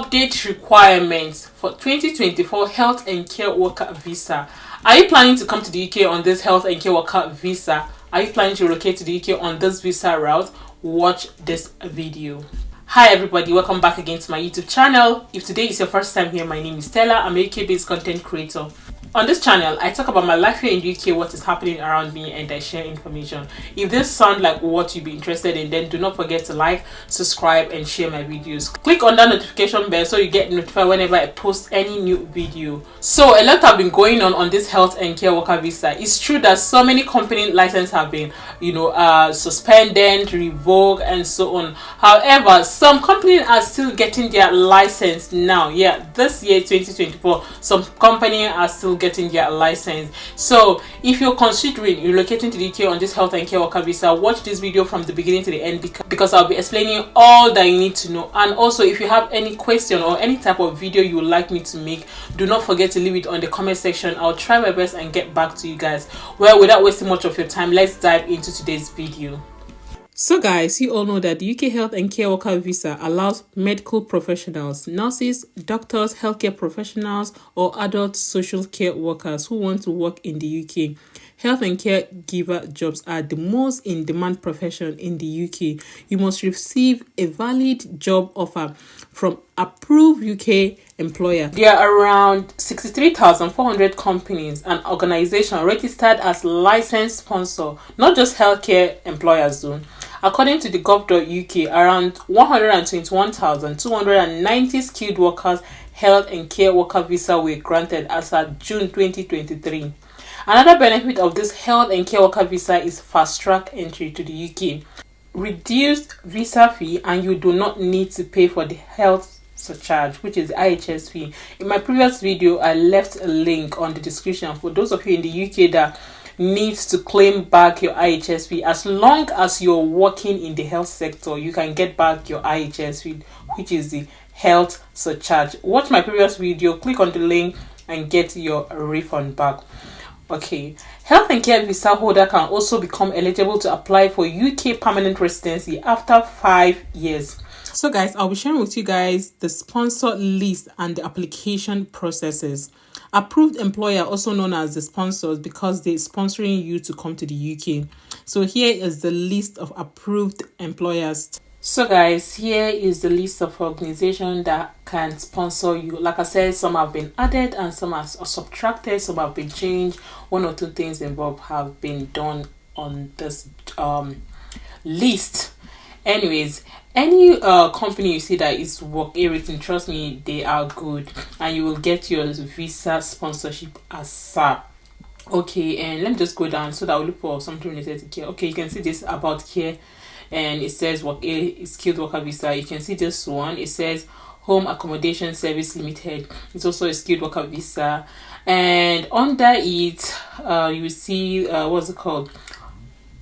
Update requirements for 2024 health and care worker visa. Are you planning to come to the UK on this health and care worker visa? Are you planning to relocate to the UK on this visa route? Watch this video. Hi everybody, welcome back again to my YouTube channel. If today is your first time here, my name is Stella. I'm a UK-based content creator. On this channel, I talk about my life here in the UK, what is happening around me, and I share information. If this sounds like what you'd be interested in, then do not forget to like, subscribe, and share my videos. Click on that notification bell so you get notified whenever I post any new video. So a lot have been going on this health and care worker visa. It's true that so many company licenses have been, suspended, revoked, and so on. However, some companies are still getting their license now. Yeah, this year 2024, some companies are still getting their license. So if you're considering relocating to the UK on this health and care worker visa, watch this video from the beginning to the end because I'll be explaining all that you need to know. And also, if you have any question or any type of video you would like me to make, do not forget to leave it on the comment section. I'll try my best and get back to you guys. Well, without wasting much of your time, let's dive into today's video. So guys, you all know that the UK Health and Care Worker Visa allows medical professionals, nurses, doctors, healthcare professionals, or adult social care workers who want to work in the UK. Health and caregiver jobs are the most in-demand profession in the UK. You must receive a valid job offer from approved UK employer. There are around 63,400 companies and organizations registered as licensed sponsor, not just healthcare employers though. According to the gov.uk, around 121,290 skilled workers health and care worker visa were granted as of June 2023. Another benefit of this health and care worker visa is fast-track entry to the UK, reduced visa fee, and you do not need to pay for the health surcharge, which is the IHS fee. In my previous video, I left a link on the description for those of you in the UK that needs to claim back your IHS fee. As long as you're working in the health sector, you can get back your IHS fee, which is the health surcharge. Watch my previous video, click on the link and get your refund back. Okay, health and care visa holder can also become eligible to apply for UK permanent residency after 5 years. So guys, I'll be sharing with you guys the sponsor list and the application processes. Approved employer, also known as the sponsors, because they're sponsoring you to come to the UK. So here is the list of approved employers. So guys, here is the list of organizations that can sponsor you. Like I said, some have been added and some are subtracted, some have been changed. One or two things involved have been done on this list. Anyways, any company you see that is work everything, trust me, they are good and you will get your visa sponsorship as SAP. Okay, and let me just go down so that I'll look for something related to care. Okay, you can see this about care and it says work a skilled worker visa. You can see this one, it says home accommodation service limited. It's also a skilled worker visa, and under it you will see what's it called,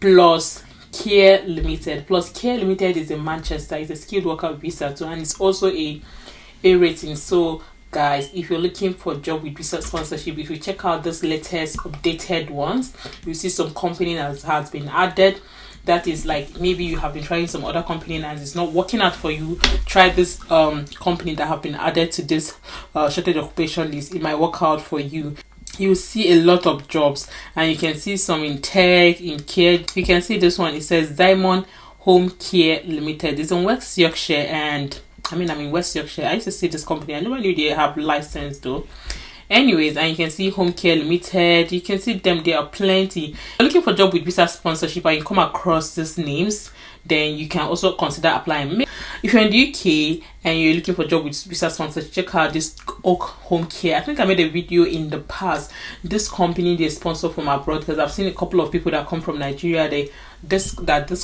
plus care limited. Plus care limited is in Manchester. It's a skilled worker visa too, and it's also a rating. So guys, if you're looking for a job with visa sponsorship, if you check out this latest updated ones, you see some company that has been added. That is like, maybe you have been trying some other company and it's not working out for you. Try this company that have been added to this shortage occupation list. It might work out for you. You see a lot of jobs and you can see some in tech, in care. You can see this one, it says Diamond Home Care Limited. It's in West Yorkshire, and I'm in West Yorkshire. I used to see this company. I never knew they have license though. Anyways, and you can see Home Care Limited. You can see them, there are plenty. If you're looking for a job with visa sponsorship and you come across these names, then you can also consider applying. If you're in the UK and you're looking for a job with visa sponsorship, check out this Oak Home Care. I think I made a video in the past. This company, they sponsor from abroad, because I've seen a couple of people that come from Nigeria. This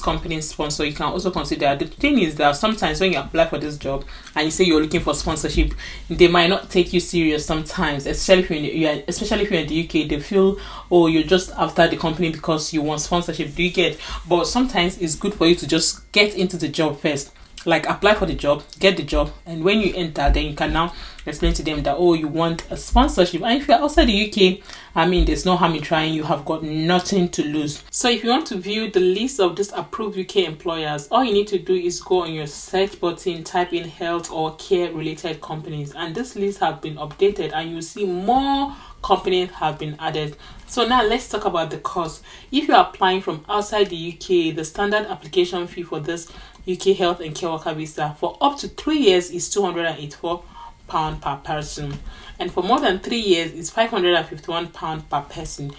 company sponsor. You can also consider. The thing is that sometimes when you apply for this job and you say you're looking for sponsorship, they might not take you serious sometimes, especially if you're in the UK. They feel, oh, you're just after the company because you want sponsorship. Do you get? But sometimes it's good for you to just get into the job first. like apply for the job, get the job, and when you enter, then you can now explain to them that, oh, you want a sponsorship. And if you're outside the UK, I mean, there's no harm in trying. You have got nothing to lose. So if you want to view the list of these approved UK employers, all you need to do is go on your search button, type in health or care related companies, and this list have been updated, and you'll see more companies have been added. So now let's talk about the cost. If you're applying from outside the UK, the standard application fee for this UK health and care worker visa for up to 3 years is £284 per person, and for more than 3 years is £551 per person.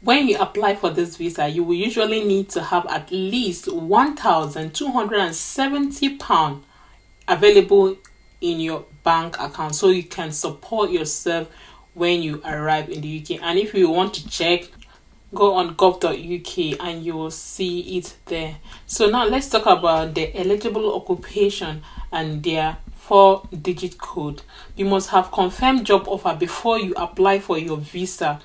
When you apply for this visa, you will usually need to have at least £1,270 available in your bank account so you can support yourself when you arrive in the UK. And if you want to check, go on gov.uk and you will see it there. So now let's talk about the eligible occupation and their 4-digit code. You must have confirmed job offer before you apply for your visa.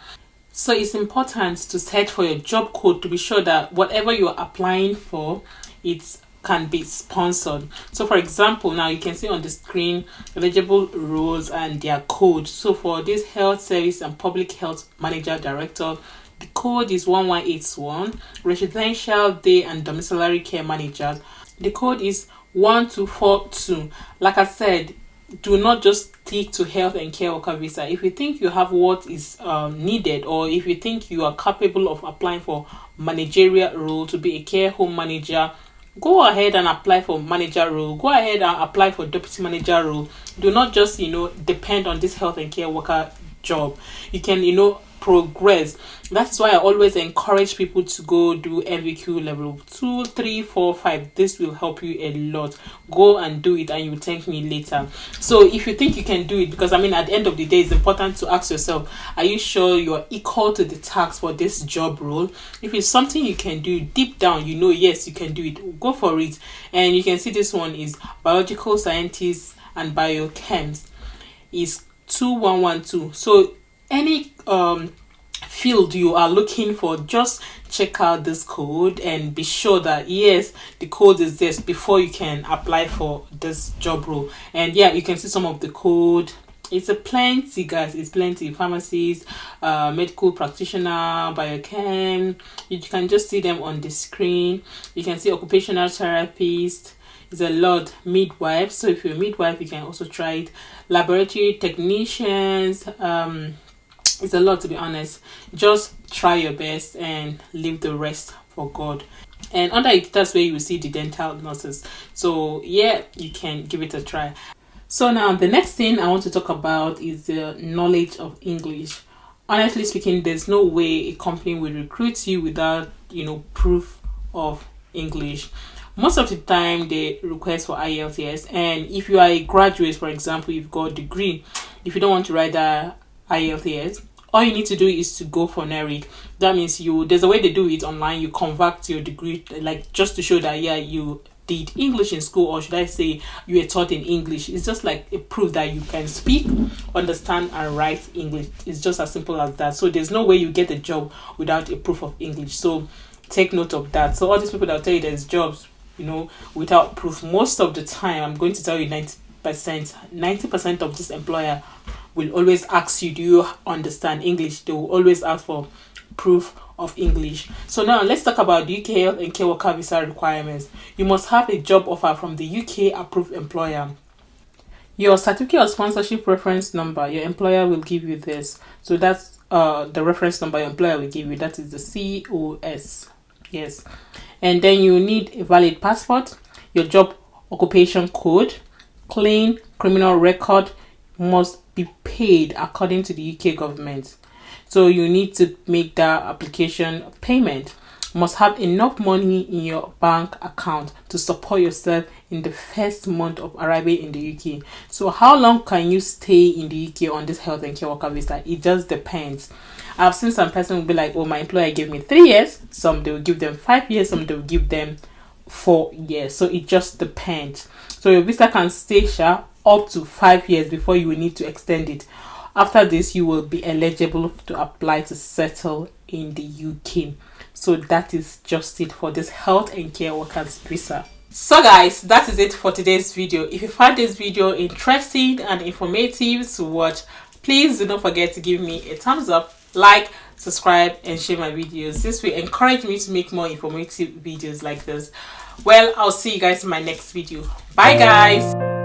So it's important to search for your job code to be sure that whatever you're applying for, it can be sponsored. So for example, now you can see on the screen eligible roles and their code. So for this health service and public health manager director, the code is 1181. Residential day and domiciliary care managers, the code is 1242. Like I said, do not just stick to health and care worker visa. If you think you have what is needed, or if you think you are capable of applying for managerial role to be a care home manager, go ahead and apply for manager role. Go ahead and apply for deputy manager role. Do not just depend on this health and care worker job. You can progress. That's why I always encourage people to go do MVQ level 2, 3, 4, 5. This will help you a lot. Go and do it and you will thank me later. So if you think you can do it, because at the end of the day, it's important to ask yourself, are you sure you're equal to the task for this job role? If it's something you can do deep down, yes, you can do it, go for it. And you can see this one is biological scientists and biochems is 2112. So any field you are looking for, just check out this code and be sure that yes, the code is this before you can apply for this job role. And yeah, you can see some of the code. It's a plenty, guys. It's plenty. Pharmacies, medical practitioner, biochem. You can just see them on the screen. You can see occupational therapist. It's a lot. Midwife. So if you're a midwife, you can also try it. Laboratory technicians. It's a lot, to be honest. Just try your best and leave the rest for God. And under it, that's where you will see the dental nurses. So yeah, you can give it a try. So now the next thing I want to talk about is the knowledge of English. Honestly speaking, there's no way a company will recruit you without proof of English. Most of the time they request for IELTS, and if you are a graduate, for example, you've got a degree, if you don't want to write the IELTS, all you need to do is to go for NERIC. That means there's a way they do it online. You convert your degree, like just to show that you did English in school, or should I say you were taught in English. It's just like a proof that you can speak, understand and write English. It's just as simple as that. So there's no way you get a job without a proof of English. So take note of that. So all these people that will tell you there's jobs without proof, most of the time, I'm going to tell you 90% of this employer will always ask you, do you understand English? They will always ask for proof of English. So now let's talk about UK health and care worker visa requirements. You must have a job offer from the UK approved employer. Your certificate of sponsorship reference number, your employer will give you this. So that's the reference number your employer will give you. That is the COS. Yes. And then you need a valid passport, your job occupation code, clean criminal record, must be paid according to the UK government. So you need to make that application payment. Must have enough money in your bank account to support yourself in the first month of arriving in the UK. So how long can you stay in the UK on this health and care worker visa? It just depends. I've seen some person will be like, oh, my employer gave me 3 years. Some they will give them 5 years. Some they will give them 4 years. So it just depends. So your visa can stay up to 5 years before you will need to extend it. After this, you will be eligible to apply to settle in the UK. So that is just it for this health and care workers visa. So guys, that is it for today's video. If you found this video interesting and informative to watch, please do not forget to give me a thumbs up, like, subscribe and share my videos. This will encourage me to make more informative videos like this. Well, I'll see you guys in my next video. Bye guys.